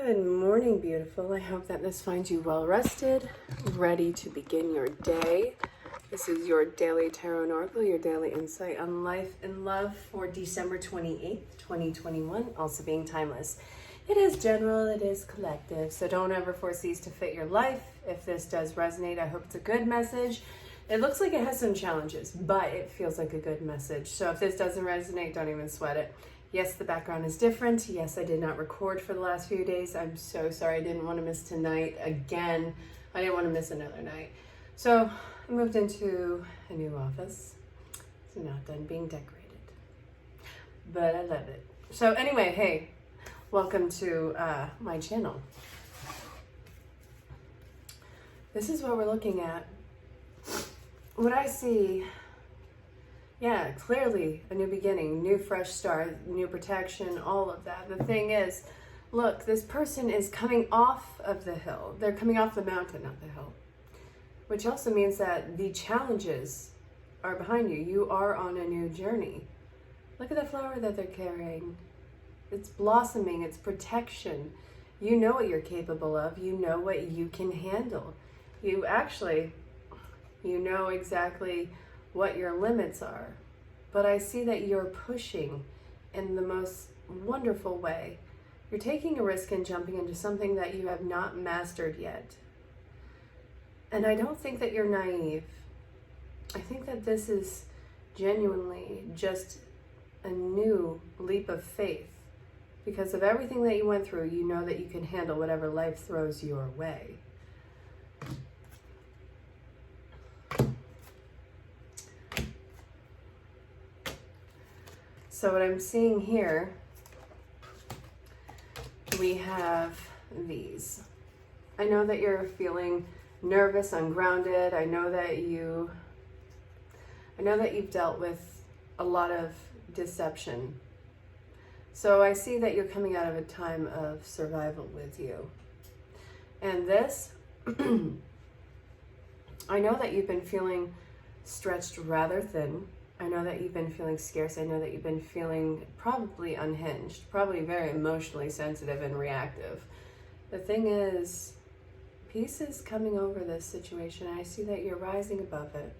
Good morning, beautiful. I hope that this finds you well rested, ready to begin your day. This is your daily tarot and oracle, your daily insight on life and love for December 28th, 2021, also being timeless. It is general, it is collective, so don't ever force these to fit your life. If this does resonate, I hope it's a good message. It looks like it has some challenges, but it feels like a good message. So if this doesn't resonate, don't even sweat it. Yes, the background is different. Yes, I did not record for the last few days. I'm so sorry. I didn't want to miss tonight again. I didn't want to miss another night. So I moved into a new office. It's not done being decorated, but I love it. So anyway, hey, welcome to my channel. This is what we're looking at. What I see, yeah, clearly a new beginning, new fresh start, new protection, all of that. The thing is, look, this person is coming off of the hill. They're coming off the mountain, not the hill. Which also means that the challenges are behind you. You are on a new journey. Look at the flower that they're carrying. It's blossoming, it's protection. You know what you're capable of. You know what you can handle. You know exactly what your limits are, but I see that you're pushing in the most wonderful way. You're taking a risk and jumping into something that you have not mastered yet. And I don't think that you're naive. I think that this is genuinely just a new leap of faith. Because of everything that you went through, you know that you can handle whatever life throws your way. So what I'm seeing here, we have these. I know that you're feeling nervous, ungrounded. I know that you've dealt with a lot of deception. So I see that you're coming out of a time of survival with you. And this, I know that you've been feeling stretched rather thin. I know that you've been feeling scarce. I know that you've been feeling probably unhinged, probably very emotionally sensitive and reactive. The thing is, peace is coming over this situation. I see that you're rising above it.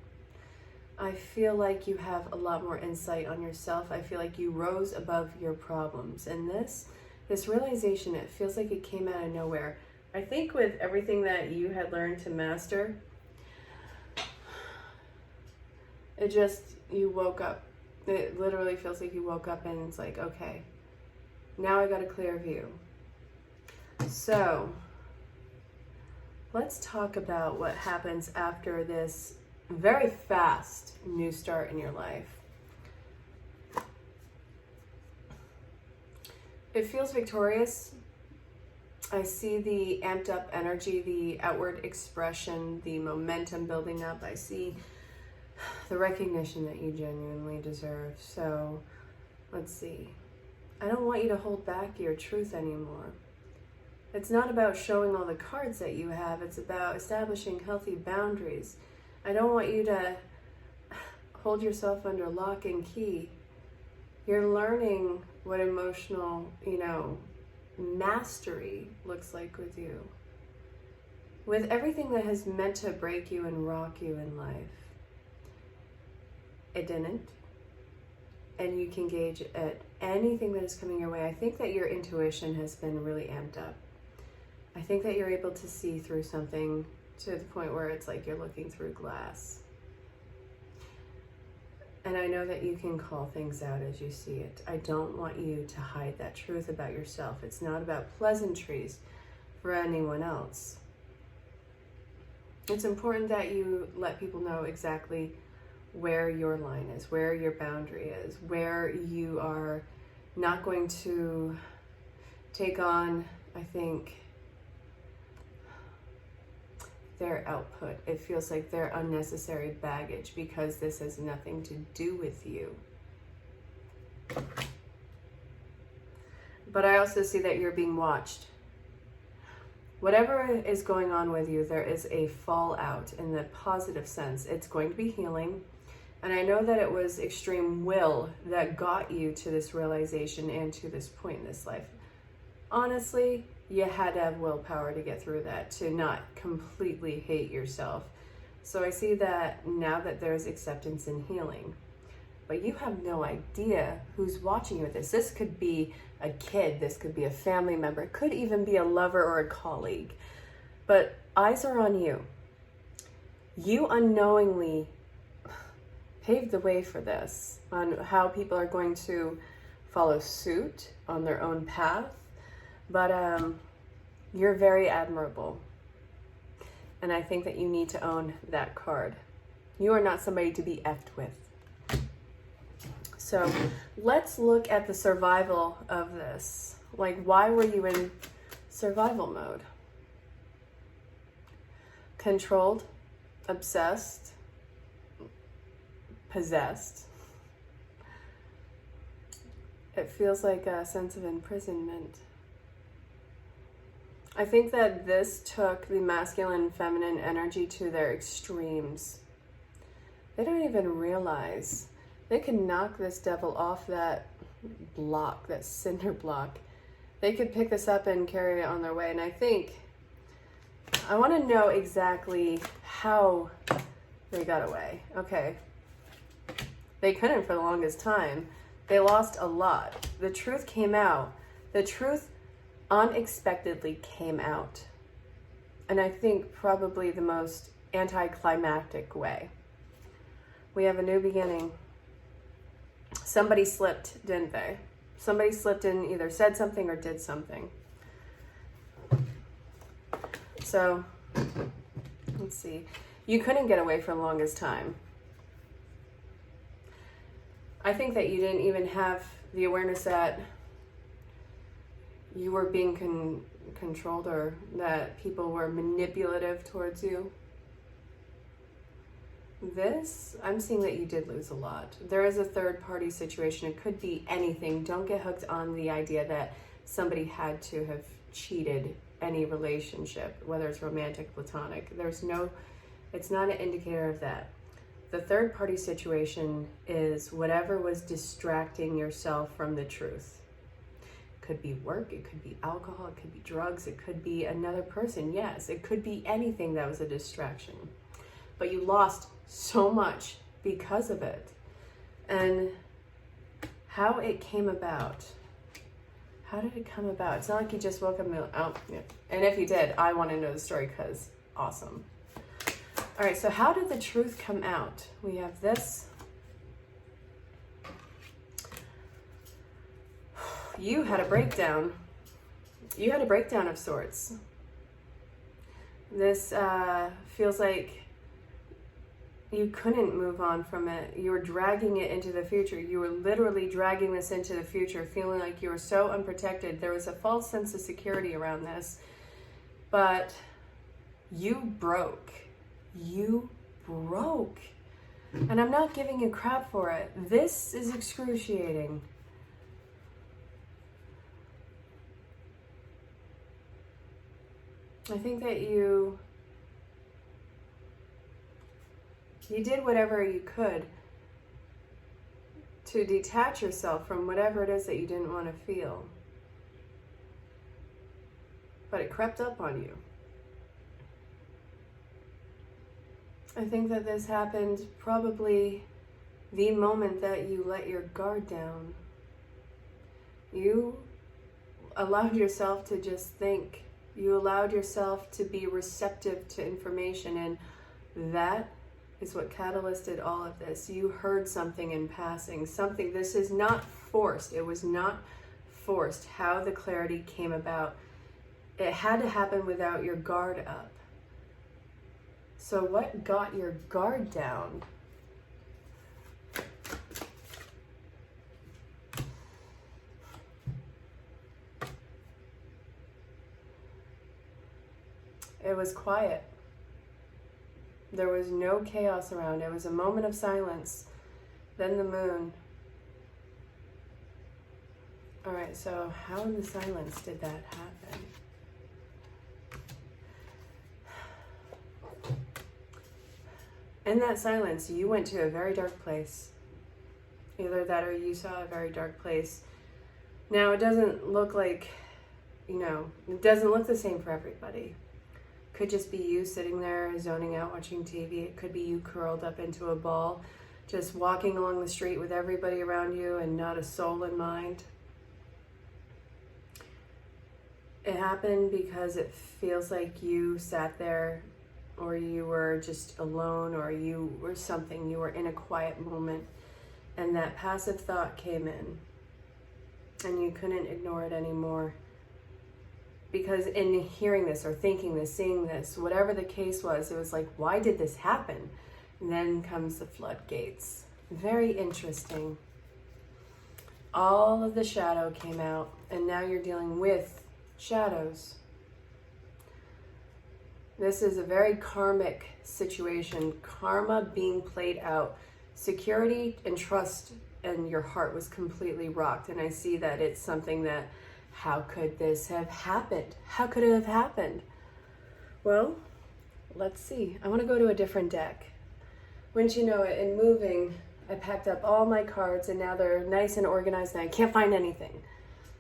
I feel like you have a lot more insight on yourself. I feel like you rose above your problems. And this realization, it feels like it came out of nowhere. I think with everything that you had learned to master, you woke up. It literally feels like you woke up and it's like, okay, now I got a clear view. So let's talk about what happens after this very fast new start in your life. It feels victorious. I see the amped up energy, the outward expression, the momentum building up. I see the recognition that you genuinely deserve. So let's see. I don't want you to hold back your truth anymore. It's not about showing all the cards that you have. It's about establishing healthy boundaries. I don't want you to hold yourself under lock and key. You're learning what emotional, mastery looks like with you. With everything that has meant to break you and rock you in life. It didn't. And you can gauge at anything that is coming your way. I think that your intuition has been really amped up. I think that you're able to see through something to the point where it's like you're looking through glass. And I know that you can call things out as you see it. I don't want you to hide that truth about yourself. It's not about pleasantries for anyone else. It's important that you let people know exactly where your line is, where your boundary is, where you are not going to take on, I think, their output. It feels like they're unnecessary baggage because this has nothing to do with you. But I also see that you're being watched. Whatever is going on with you, there is a fallout in the positive sense. It's going to be healing. And I know that it was extreme will that got you to this realization and to this point in this life. Honestly, you had to have willpower to get through that, to not completely hate yourself. So I see that now that there's acceptance and healing. But you have no idea who's watching you with this. This could be a kid, this could be a family member, it could even be a lover or a colleague. But eyes are on you. You unknowingly paved the way for this, on how people are going to follow suit on their own path. But you're very admirable. And I think that you need to own that card. You are not somebody to be effed with. So let's look at the survival of this. Like, why were you in survival mode? Controlled, obsessed, possessed. It feels like a sense of imprisonment. I think that this took the masculine and feminine energy to their extremes. They don't even realize they can knock this devil off that block, that cinder block. They could pick this up and carry it on their way. And I want to know exactly how they got away. Okay. They couldn't for the longest time. They lost a lot. The truth came out. The truth unexpectedly came out. And I think probably the most anticlimactic way. We have a new beginning. Somebody slipped, didn't they? Somebody slipped and either said something or did something. So, let's see. You couldn't get away for the longest time. I think that you didn't even have the awareness that you were being controlled, or that people were manipulative towards you. This, I'm seeing that you did lose a lot. There is a third party situation. It could be anything. Don't get hooked on the idea that somebody had to have cheated any relationship, whether it's romantic, platonic. It's not an indicator of that. The third party situation is whatever was distracting yourself from the truth. It could be work, it could be alcohol, it could be drugs, it could be another person. Yes, it could be anything that was a distraction. But you lost so much because of it. And how it came about. How did it come about? It's not like you just woke up and yeah. And if you did, I want to know the story, because awesome. All right, so how did the truth come out? We have this. You had a breakdown. You had a breakdown of sorts. This feels like you couldn't move on from it. You were dragging it into the future. You were literally dragging this into the future, feeling like you were so unprotected. There was a false sense of security around this. But you broke. You broke. And I'm not giving you crap for it. This is excruciating. I think that you did whatever you could to detach yourself from whatever it is that you didn't want to feel. But it crept up on you. I think that this happened probably the moment that you let your guard down. You allowed yourself to just think. You allowed yourself to be receptive to information, and that is what catalyzed all of this. You heard something in passing, something. This is not forced. It was not forced how the clarity came about. It had to happen without your guard up. So what got your guard down? It was quiet. There was no chaos around. It was a moment of silence. Then the moon. All right, so how in the silence did that happen? In that silence, you went to a very dark place. Either that or you saw a very dark place. Now, it doesn't look like you know, it doesn't look the same for everybody. Could just be you sitting there zoning out watching TV. It could be you curled up into a ball, just walking along the street with everybody around you and not a soul in mind. It happened because it feels like you sat there, or you were just alone, or you were something, you were in a quiet moment, and that passive thought came in and you couldn't ignore it anymore. Because in hearing this or thinking this, seeing this, whatever the case was, it was like, why did this happen? And then comes the floodgates. Very interesting. All of the shadow came out, and now you're dealing with shadows. This is a very karmic situation. Karma being played out. Security and trust and your heart was completely rocked. And I see that it's something that, how could this have happened? How could it have happened? Well, let's see. I want to go to a different deck. Wouldn't you know it, in moving, I packed up all my cards and now they're nice and organized and I can't find anything.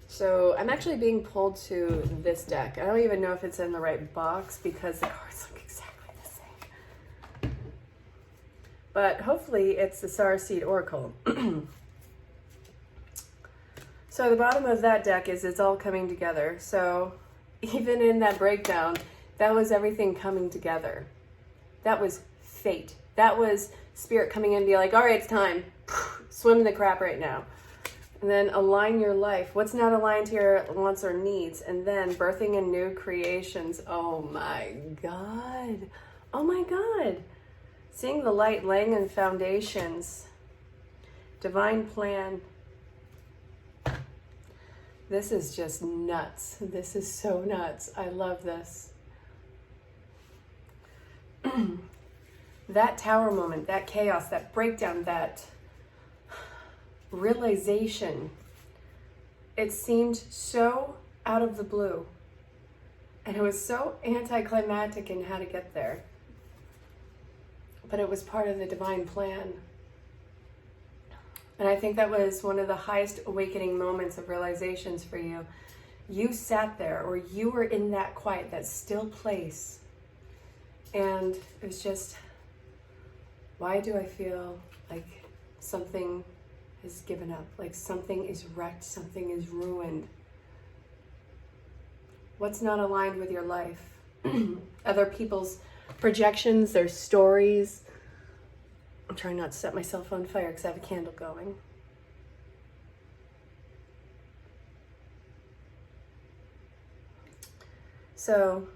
So I'm actually being pulled to this deck. I don't even know if it's in the right box because the cards look exactly the same. But hopefully it's the Starseed Oracle. So the bottom of that deck is it's all coming together. So even in that breakdown, that was everything coming together. That was fate. That was spirit coming in and be like, all right, it's time. Swim in the crap right now. And then align your life. What's not aligned to your wants or needs? And then birthing in new creations. Oh my God. Oh my God. Seeing the light, laying in foundations. Divine plan. This is just nuts. This is so nuts. I love this. That tower moment, that chaos, that breakdown, that realization, it seemed so out of the blue. And it was so anticlimactic in how to get there. But it was part of the divine plan. And I think that was one of the highest awakening moments of realizations for you. You sat there, or you were in that quiet, that still place. And it was just, why do I feel like something is given up? Like something is wrecked, something is ruined. What's not aligned with your life? Other people's projections, their stories. I'm trying not to set myself on fire because I have a candle going. So,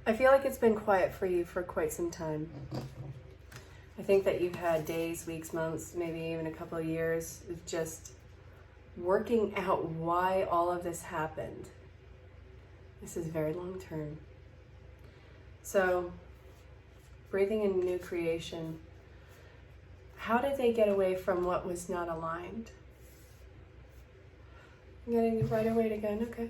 I feel like it's been quiet for you for quite some time. I think that you've had days, weeks, months, maybe even a couple of years of just working out why all of this happened. This is very long term. So, breathing in new creation. How did they get away from what was not aligned? I'm getting right away again, okay.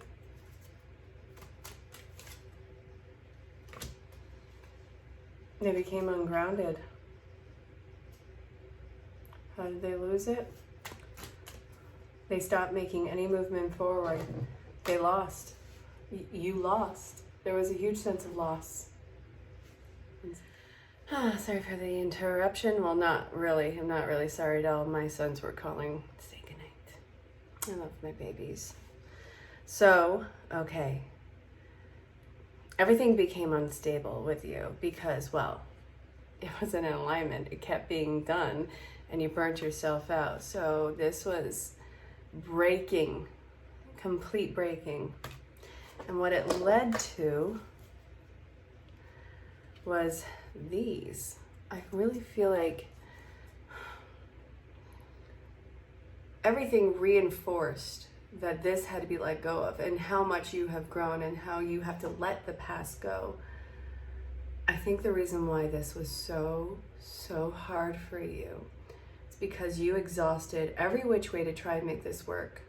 They became ungrounded. How did they lose it? They stopped making any movement forward. They lost. You lost. There was a huge sense of loss. Sorry for the interruption. Well, not really. I'm not really sorry at all. My sons were calling to say goodnight. I love my babies. So, okay. Everything became unstable with you because, well, it wasn't in alignment. It kept being done and you burnt yourself out. So this was breaking, complete breaking. And what it led to was these. I really feel like everything reinforced that this had to be let go of, and how much you have grown and how you have to let the past go. I think the reason why this was so hard for you is because you exhausted every which way to try and make this work.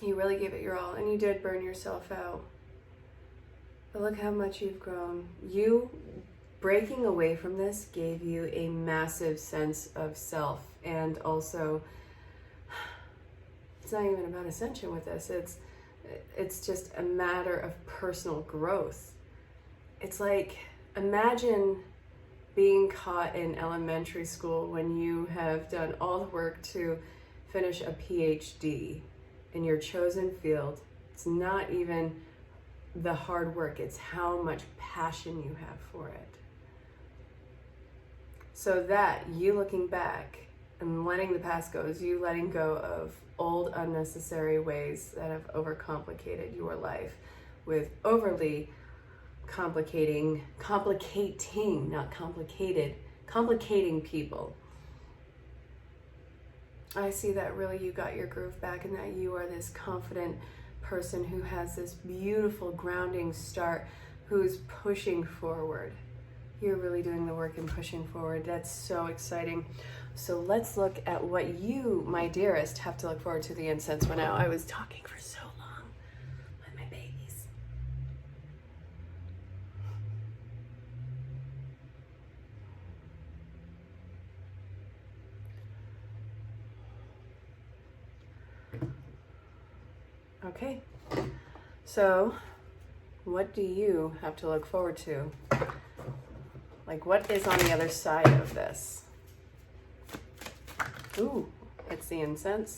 You really gave it your all, and you did burn yourself out. But look how much you've grown. You breaking away from this gave you a massive sense of self and also It's not even about ascension with this. It's just a matter of personal growth. It's like, imagine being caught in elementary school when you have done all the work to finish a PhD in your chosen field. It's not even the hard work, it's how much passion you have for it. So that you looking back and letting the past go is you letting go of old unnecessary ways that have overcomplicated your life with overly complicating, not complicated, complicating people. I see that really you got your groove back and that you are this confident person who has this beautiful grounding start, who's pushing forward. You're really doing the work and pushing forward. That's so exciting. So let's look at what you, my dearest, have to look forward to the incense for now. I was talking for so long with my babies. Okay, so what do you have to look forward to? Like, what is on the other side of this? Ooh, it's the incense.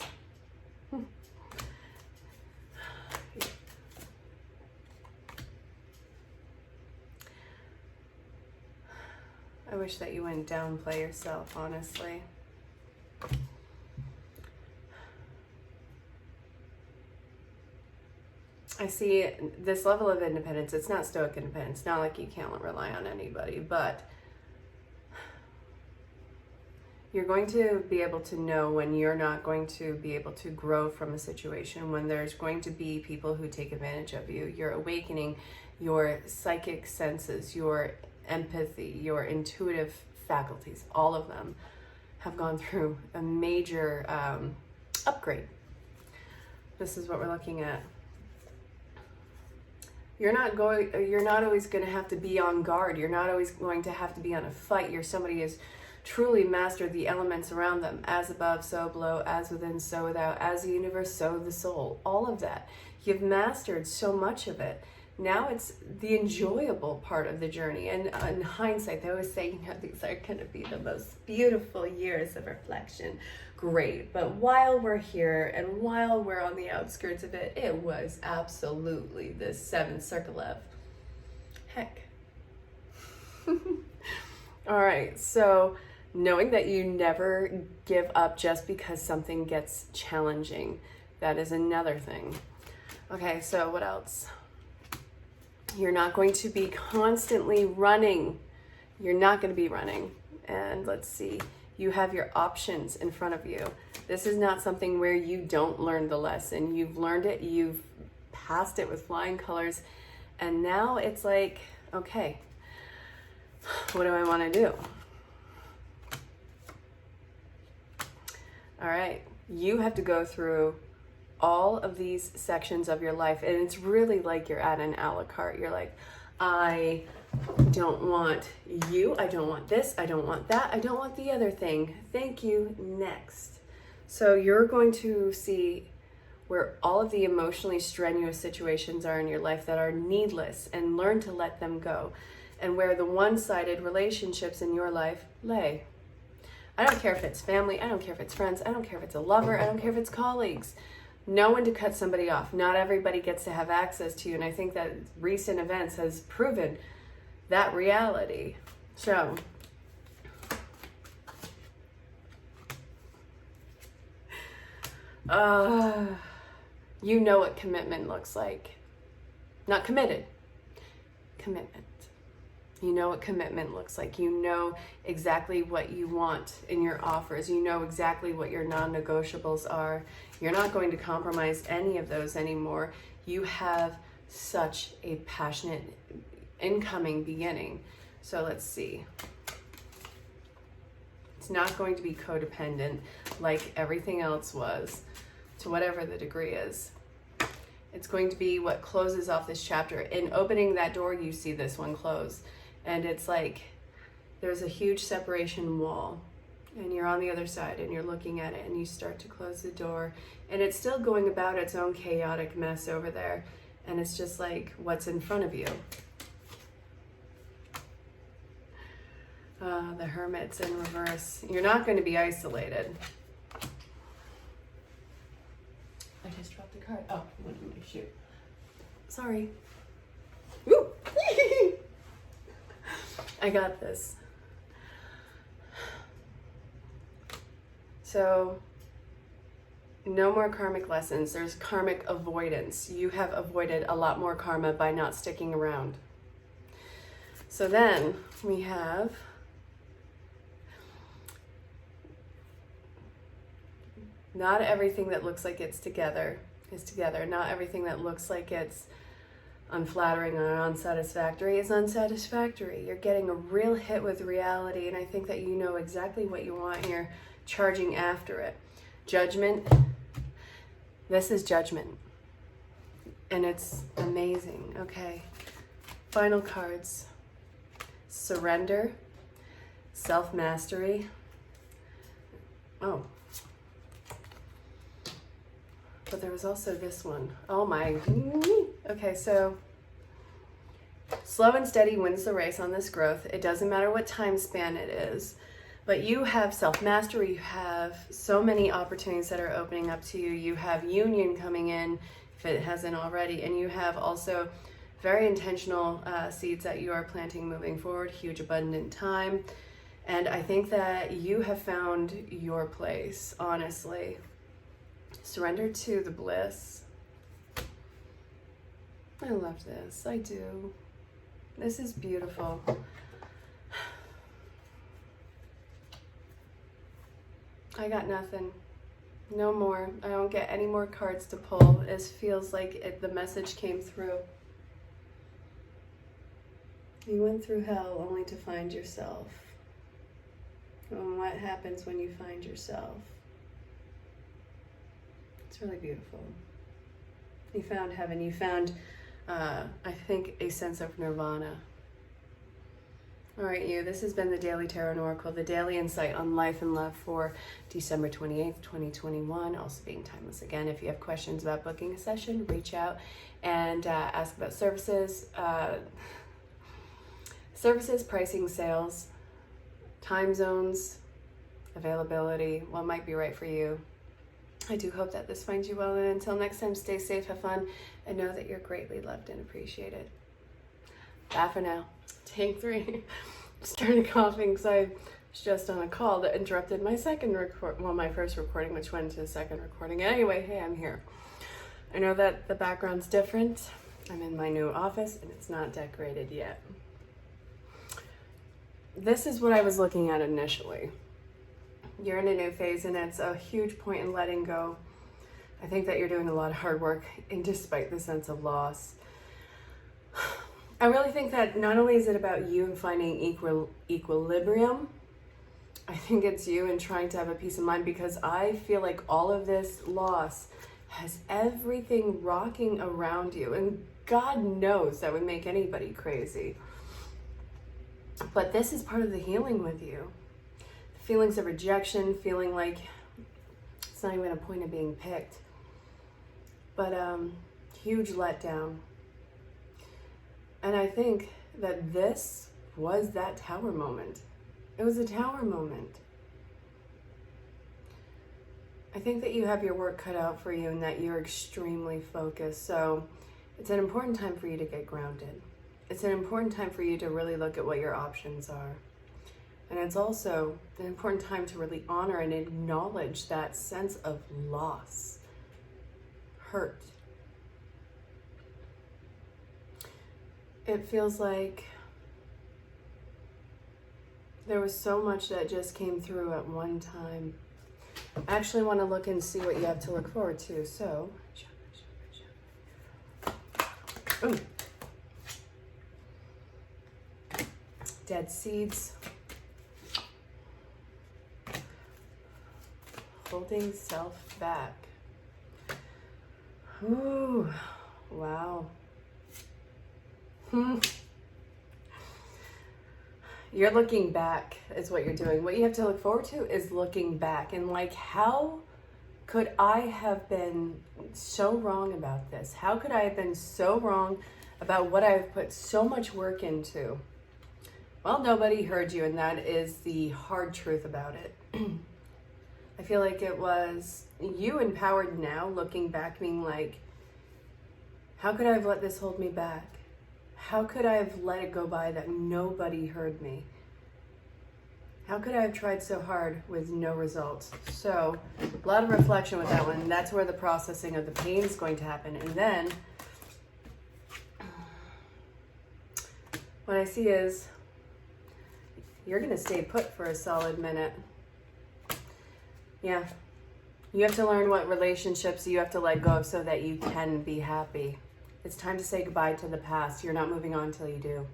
I wish that you wouldn't downplay yourself, honestly. I see this level of independence. It's not stoic independence. It's not like you can't rely on anybody, but you're going to be able to know when you're not going to be able to grow from a situation, when there's going to be people who take advantage of you. You're awakening your psychic senses, your empathy, your intuitive faculties. All of them have gone through a major upgrade. This is what we're looking at. You're not always going to have to be on guard. You're not always going to have to be on a fight. You're somebody who's truly mastered the elements around them. As above, so below, as within, so without, as the universe, so the soul. All of that. You've mastered so much of it. Now it's the enjoyable part of the journey. And in hindsight, they always say, these are going to be the most beautiful years of reflection. Great. But while we're here and while we're on the outskirts of it, it was absolutely the seventh circle of heck. All right. So knowing that you never give up just because something gets challenging, that is another thing. Okay. So what else? You're not going to be constantly running. You're not going to be running. And let's see, you have your options in front of you. This is not something where you don't learn the lesson. You've learned it, you've passed it with flying colors, and now it's like, okay, what do I want to do? All right, you have to go through all of these sections of your life, and it's really like you're at an a la carte. You're like, I don't want you, I don't want this, I don't want that, I don't want the other thing. Thank you, next. So you're going to see where all of the emotionally strenuous situations are in your life that are needless, and learn to let them go, and where the one-sided relationships in your life lay. I don't care if it's family, I don't care if it's friends, I don't care if it's a lover, I don't care if it's colleagues. Know when to cut somebody off. Not everybody gets to have access to you, and I think that recent events has proven that reality. So, you know what commitment looks like. Not committed, commitment. You know what commitment looks like. You know exactly what you want in your offers. You know exactly what your non-negotiables are. You're not going to compromise any of those anymore. You have such a passionate incoming beginning. So let's see. It's not going to be codependent like everything else was, to whatever the degree is. It's going to be what closes off this chapter. In opening that door, you see this one close. And it's like there's a huge separation wall. and you're on the other side and you're looking at it and you start to close the door and it's still going about its own chaotic mess over there, and it's just like what's in front of you. The Hermit's in reverse. You're not going to be isolated. I just dropped the card. Oh, what did I shoot? Sorry. Woo! I got this. So, no more karmic lessons. There's karmic avoidance. You have avoided a lot more karma by not sticking around. So then we have not everything that looks like it's together is together. Not everything that looks like it's unflattering or unsatisfactory is unsatisfactory. You're getting a real hit with reality, and I think that you know exactly what you want and you're charging after it. Judgment. This is judgment. And it's amazing. Okay. Final cards. Surrender. Self-mastery. Oh. But there was also this one. Oh my. Okay, so slow and steady wins the race on this growth. It doesn't matter what time span it is. But you have self-mastery. You have so many opportunities that are opening up to you. You have union coming in, if it hasn't already. And you have also very intentional seeds that you are planting moving forward. Huge abundant time. And I think that you have found your place, honestly. Surrender to the bliss. I love this. I do. This is beautiful. I got nothing. No more. I don't get any more cards to pull. It feels like the message came through. You went through hell only to find yourself. And what happens when you find yourself? It's really beautiful. You found heaven. You found, I think, a sense of nirvana. All right, you. This has been the Daily Tarot and Oracle, the daily insight on life and love for December 28th, 2021. Also being timeless again. If you have questions about booking a session, reach out and ask about services, pricing, sales, time zones, availability, what might be right for you. I do hope that this finds you well, and until next time, stay safe, have fun, and know that you're greatly loved and appreciated. Bye for now. Take 3. Started coughing because I was just on a call that interrupted my my first recording, which went to the second recording. Anyway, hey, I'm here. I know that the background's different. I'm in my new office, and it's not decorated yet. This is what I was looking at initially. You're in a new phase, and it's a huge point in letting go. I think that you're doing a lot of hard work, and despite the sense of loss, I really think that not only is it about you and finding equilibrium, I think it's you and trying to have a peace of mind, because I feel like all of this loss has everything rocking around you, and God knows that would make anybody crazy. But this is part of the healing with you. Feelings of rejection, feeling like it's not even a point of being picked. But huge letdown. And I think that this was that tower moment. It was a tower moment. I think that you have your work cut out for you and that you're extremely focused. So it's an important time for you to get grounded. It's an important time for you to really look at what your options are. And it's also an important time to really honor and acknowledge that sense of loss, hurt. It feels like there was so much that just came through at one time. I actually want to look and see what you have to look forward to. So, ooh. Dead seeds. Holding self back. Ooh, wow. You're looking back is what you're doing. What you have to look forward to is looking back and like, how could I have been so wrong about this? How could I have been so wrong about what I've put so much work into? Well, nobody heard you, and that is the hard truth about it. I feel like it was you empowered now, looking back, being like, how could I have let this hold me back? How could I have let it go by that nobody heard me? How could I have tried so hard with no results? So, a lot of reflection with that one. That's where the processing of the pain is going to happen. And then, what I see is, you're going to stay put for a solid minute. Yeah. You have to learn what relationships you have to let go of so that you can be happy. It's time to say goodbye to the past. You're not moving on until you do.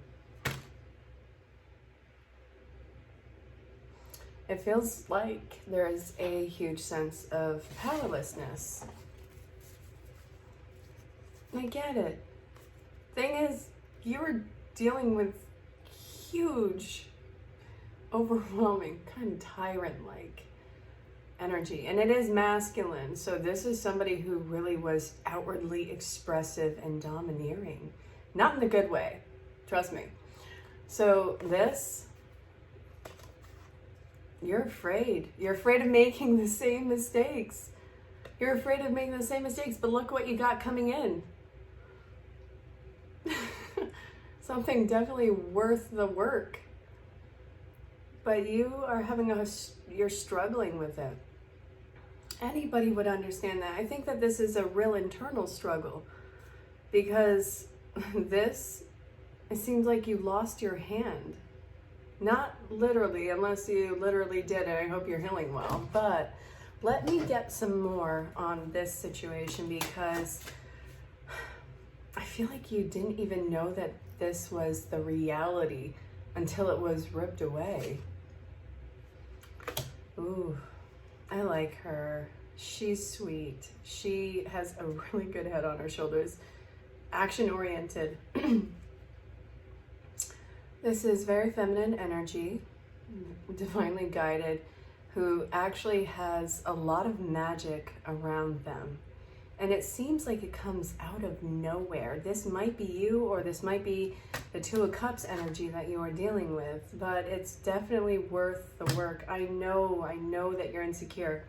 It feels like there is a huge sense of powerlessness. I get it. Thing is, you were dealing with huge, overwhelming, kind of tyrant-like energy, and it is masculine. So this is somebody who really was outwardly expressive and domineering, not in the good way, trust me. So this, you're afraid of making the same mistakes. You're afraid of making the same mistakes, but look what you got coming in. Something definitely worth the work, but you are you're struggling with it. Anybody would understand that. I think that this is a real internal struggle, because it seems like you lost your hand. Not literally, unless you literally did, and I hope you're healing well. But let me get some more on this situation, because I feel like you didn't even know that this was the reality until it was ripped away. Ooh. I like her. She's sweet. She has a really good head on her shoulders. Action-oriented. This is very feminine energy, divinely guided, who actually has a lot of magic around them. And it seems like it comes out of nowhere. This might be you, or this might be the Two of Cups energy that you are dealing with, but it's definitely worth the work. I know that you're insecure,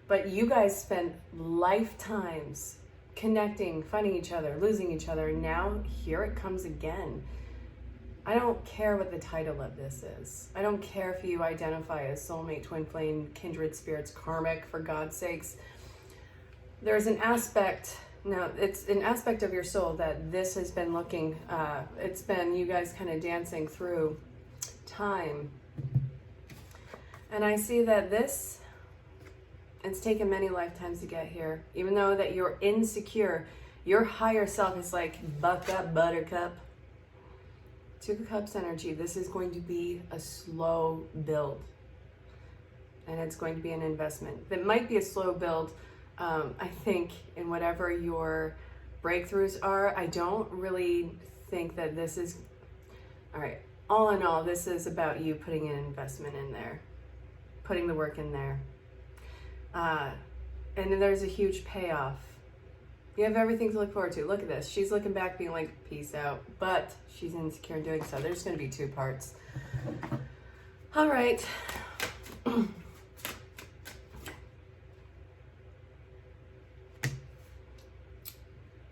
but you guys spent lifetimes connecting, finding each other, losing each other, and now here it comes again. I don't care what the title of this is. I don't care if you identify as soulmate, twin flame, kindred spirits, karmic, for God's sakes. There's an aspect, now it's an aspect of your soul that this has been looking, it's been you guys kind of dancing through time. And I see that it's taken many lifetimes to get here. Even though that you're insecure, your higher self is like, buck up, buttercup. Two of Cups energy, this is going to be a slow build. And it's going to be an investment. It might be a slow build. I think in whatever your breakthroughs are, I don't really think that this is, all right, all in all, this is about you putting an investment in there, putting the work in there. And then there's a huge payoff. You have everything to look forward to. Look at this. She's looking back being like, peace out. But she's insecure in doing so. There's going to be two parts. All right.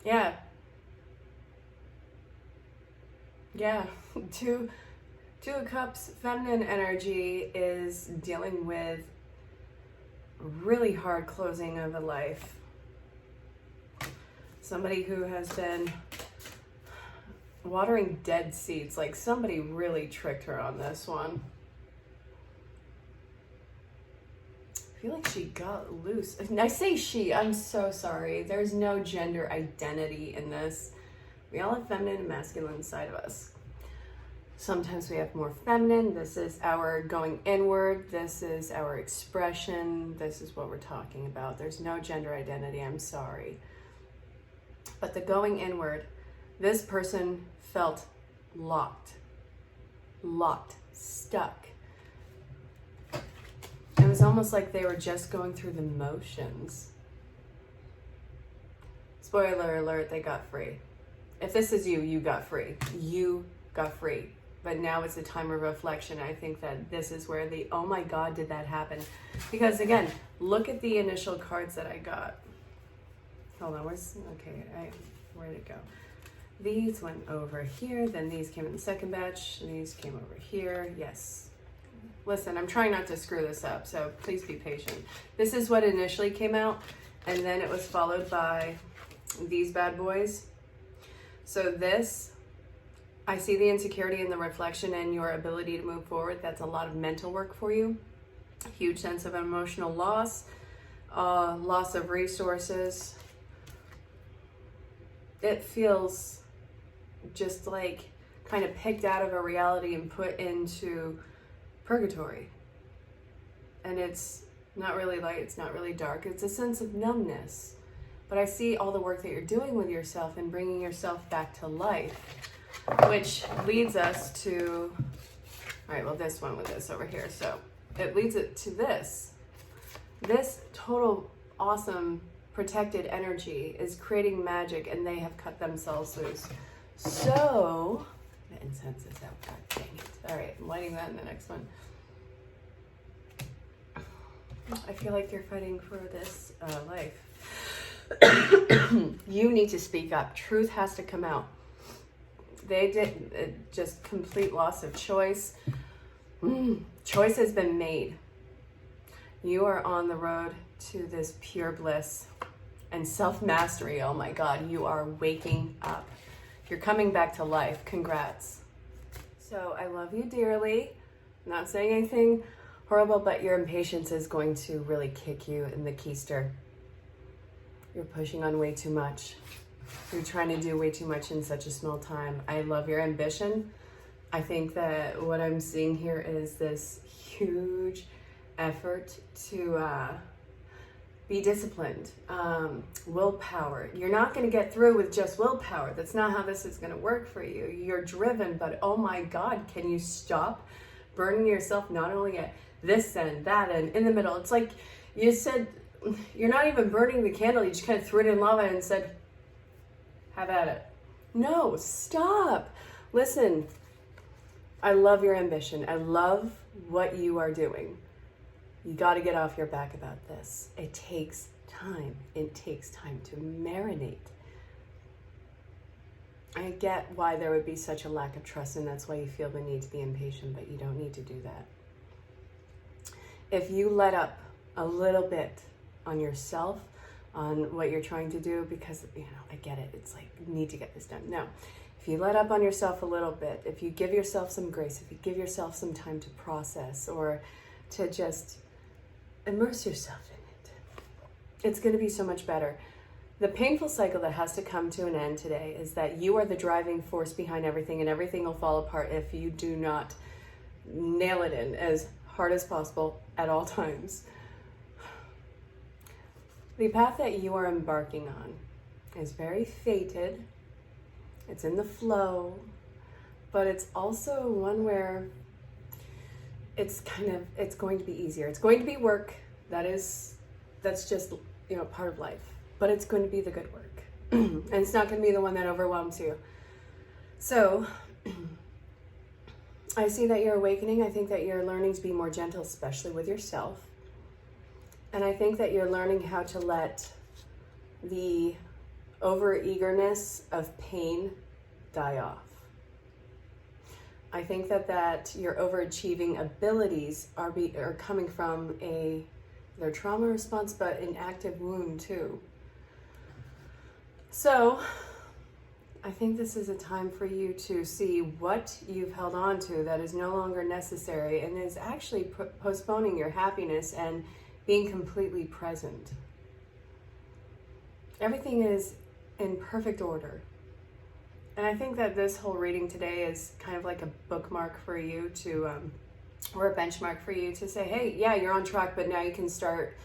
Yeah. Two of Cups feminine energy is dealing with really hard closing of a life. Somebody who has been watering dead seeds, like somebody really tricked her on this one. I feel like she got loose. And I say she, I'm so sorry. There's no gender identity in this. We all have feminine and masculine side of us. Sometimes we have more feminine. This is our going inward. This is our expression. This is what we're talking about. There's no gender identity. I'm sorry. But the going inward, this person felt locked. stuck. It was almost like they were just going through the motions. Spoiler alert, they got free. If this is you, you got free. You got free. But now it's a time of reflection. I think that this is where the, oh my God, did that happen? Because again, look at the initial cards that I got. Hold on, where'd it go? These went over here, then these came in the second batch, and these came over here, yes. Listen, I'm trying not to screw this up, so please be patient. This is what initially came out, and then it was followed by these bad boys. So this, I see the insecurity and the reflection and your ability to move forward. That's a lot of mental work for you. Huge sense of emotional loss, loss of resources. It feels just like kind of picked out of a reality and put into purgatory. And it's not really light, it's not really dark. It's a sense of numbness. But I see all the work that you're doing with yourself and bringing yourself back to life, which leads us to, all right, well, this one with this over here. So it leads it to this. This total awesome protected energy is creating magic, and they have cut themselves loose. So, the incense is out. God dang it. All right, I'm lighting that in the next one. I feel like you're fighting for this life. You need to speak up. Truth has to come out. They did just complete loss of choice. Choice has been made. You are on the road to this pure bliss and self-mastery. Oh my God, you are waking up. You're coming back to life. Congrats. So I love you dearly. I'm not saying anything horrible, but your impatience is going to really kick you in the keister. You're pushing on way too much. You're trying to do way too much in such a small time. I love your ambition. I think that what I'm seeing here is this huge effort to be disciplined, willpower. You're not going to get through with just willpower. That's not how this is going to work for you. You're driven, but oh my God, can you stop burning yourself not only at this end, that end, in the middle? It's like you said, you're not even burning the candle. You just kind of threw it in lava and said, have at it. No, stop. Listen, I love your ambition. I love what you are doing. You got to get off your back about this. It takes time. It takes time to marinate. I get why there would be such a lack of trust, and that's why you feel the need to be impatient, but you don't need to do that. If you let up a little bit on yourself, on what you're trying to do, because, I get it. It's like, you need to get this done. No. If you let up on yourself a little bit, if you give yourself some grace, if you give yourself some time to process or to just immerse yourself in it, it's going to be so much better. The painful cycle that has to come to an end today is that you are the driving force behind everything, and everything will fall apart if you do not nail it in as hard as possible at all times. The path that you are embarking on is very fated. It's in the flow, but it's also one where it's going to be easier. It's going to be work. That's just, part of life, but it's going to be the good work. And it's not going to be the one that overwhelms you. So I see that you're awakening. I think that you're learning to be more gentle, especially with yourself. And I think that you're learning how to let the over-eagerness of pain die off. I think that your overachieving abilities are coming from their trauma response, but an active wound too. So I think this is a time for you to see what you've held on to that is no longer necessary and is actually postponing your happiness and being completely present. Everything is in perfect order. And I think that this whole reading today is kind of like a bookmark for you to, or a benchmark for you to say, hey, yeah, you're on track, but now you can start,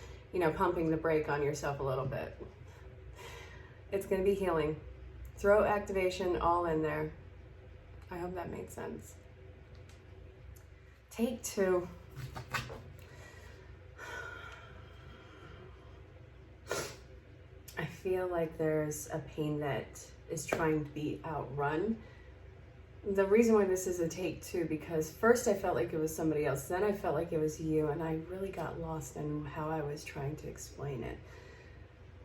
pumping the brake on yourself a little bit. It's going to be healing. Throw activation all in there. I hope that made sense. Take 2. I feel like there's a pain that is trying to be outrun. The reason why this is a take 2, because first I felt like it was somebody else, then I felt like it was you, and I really got lost in how I was trying to explain it.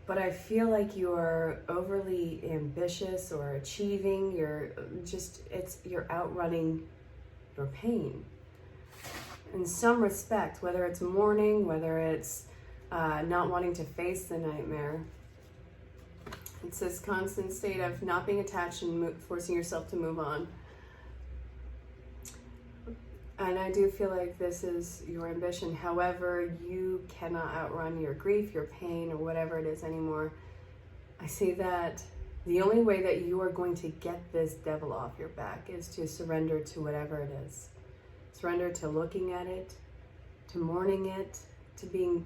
But I feel like you're overly ambitious or achieving, you're outrunning your pain. In some respect, whether it's mourning, whether it's not wanting to face the nightmare. It's this constant state of not being attached and forcing yourself to move on. And I do feel like this is your ambition. However, you cannot outrun your grief, your pain, or whatever it is anymore. I see that the only way that you are going to get this devil off your back is to surrender to whatever it is. Surrender to looking at it, to mourning it, to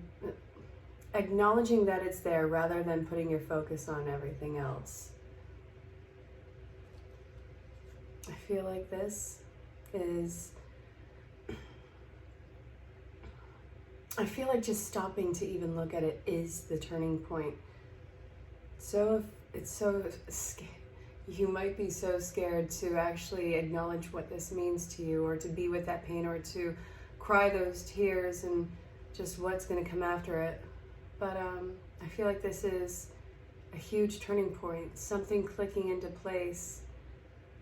acknowledging that it's there rather than putting your focus on everything else. I feel like this is... I feel like just stopping to even look at it is the turning point. So it's so scary. You might be so scared to actually acknowledge what this means to you, or to be with that pain, or to cry those tears and just what's going to come after it. But I feel like this is a huge turning point, something clicking into place.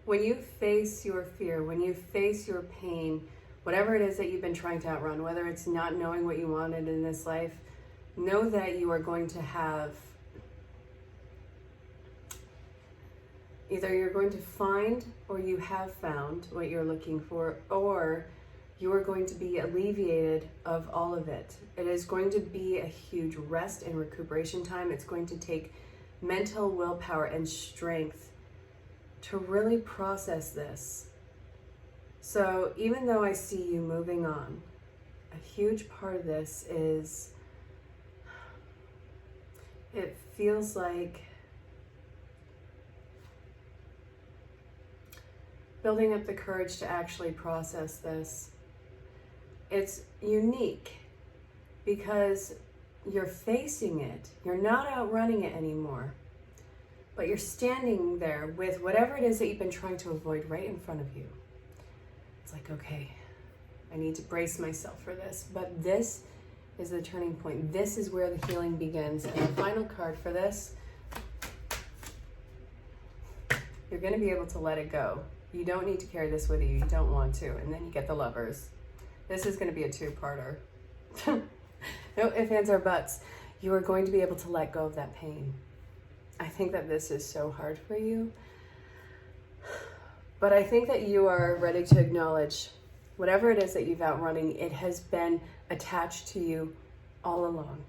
When you face your fear, when you face your pain, whatever it is that you've been trying to outrun, whether it's not knowing what you wanted in this life, know that you are going to have, either you're going to find or you have found what you're looking for, or you are going to be alleviated of all of it. It is going to be a huge rest and recuperation time. It's going to take mental willpower and strength to really process this. So even though I see you moving on, a huge part of this is, it feels like building up the courage to actually process this. It's unique because you're facing it. You're not outrunning it anymore, but you're standing there with whatever it is that you've been trying to avoid right in front of you. It's like, okay, I need to brace myself for this. But this is the turning point. This is where the healing begins. And the final card for this, you're going to be able to let it go. You don't need to carry this with you. You don't want to. And then you get the Lovers. This is going to be a 2-parter. No ifs, ands, or buts. You are going to be able to let go of that pain. I think that this is so hard for you. But I think that you are ready to acknowledge whatever it is that you've outrunning, it has been attached to you all along.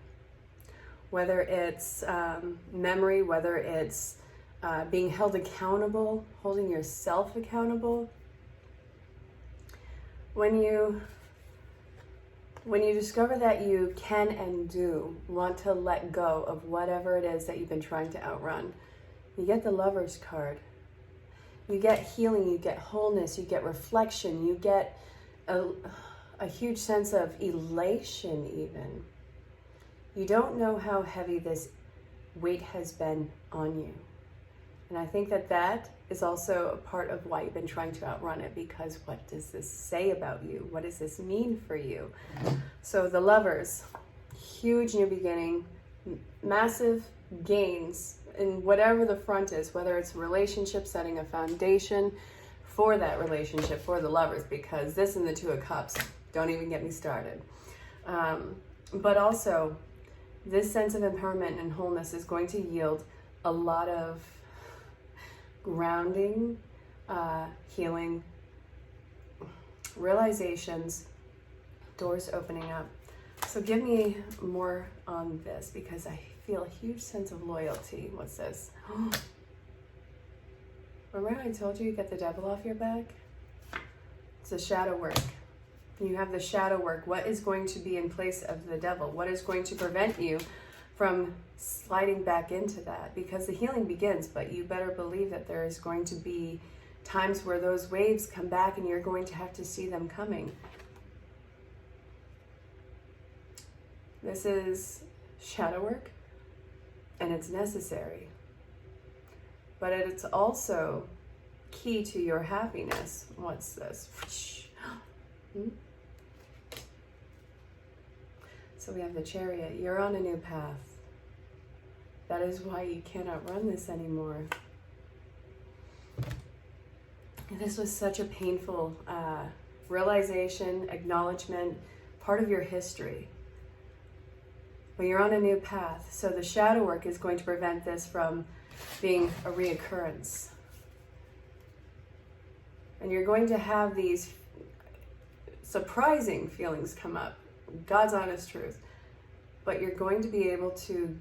Whether it's memory, whether it's being held accountable, holding yourself accountable. When you discover that you can and do want to let go of whatever it is that you've been trying to outrun, you get the Lovers card. You get healing, you get wholeness, you get reflection, you get a huge sense of elation even. You don't know how heavy this weight has been on you. And I think that that is also a part of why you've been trying to outrun it, because what does this say about you? What does this mean for you? So the Lovers, huge new beginning, massive gains in whatever the front is, whether it's a relationship, setting a foundation for that relationship, for the Lovers, because this and the 2 of Cups, don't even get me started. But also, this sense of empowerment and wholeness is going to yield a lot of grounding, healing, realizations, doors opening up. So give me more on this, because I feel a huge sense of loyalty. What's this? Remember how I told you get the devil off your back? It's a shadow work. You have the shadow work. What is going to be in place of the devil? What is going to prevent you from sliding back into that? Because the healing begins, but you better believe that there is going to be times where those waves come back and you're going to have to see them coming. This is shadow work, and it's necessary. But it's also key to your happiness. What's this? So we have the Chariot. You're on a new path. That is why you cannot run this anymore. This was such a painful realization, acknowledgement, part of your history. But you're on a new path. So the shadow work is going to prevent this from being a reoccurrence. And you're going to have these surprising feelings come up. God's honest truth. But you're going to be able to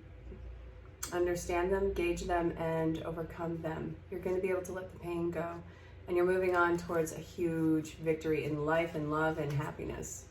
understand them, gauge them, and overcome them. You're going to be able to let the pain go. And you're moving on towards a huge victory in life and love and happiness.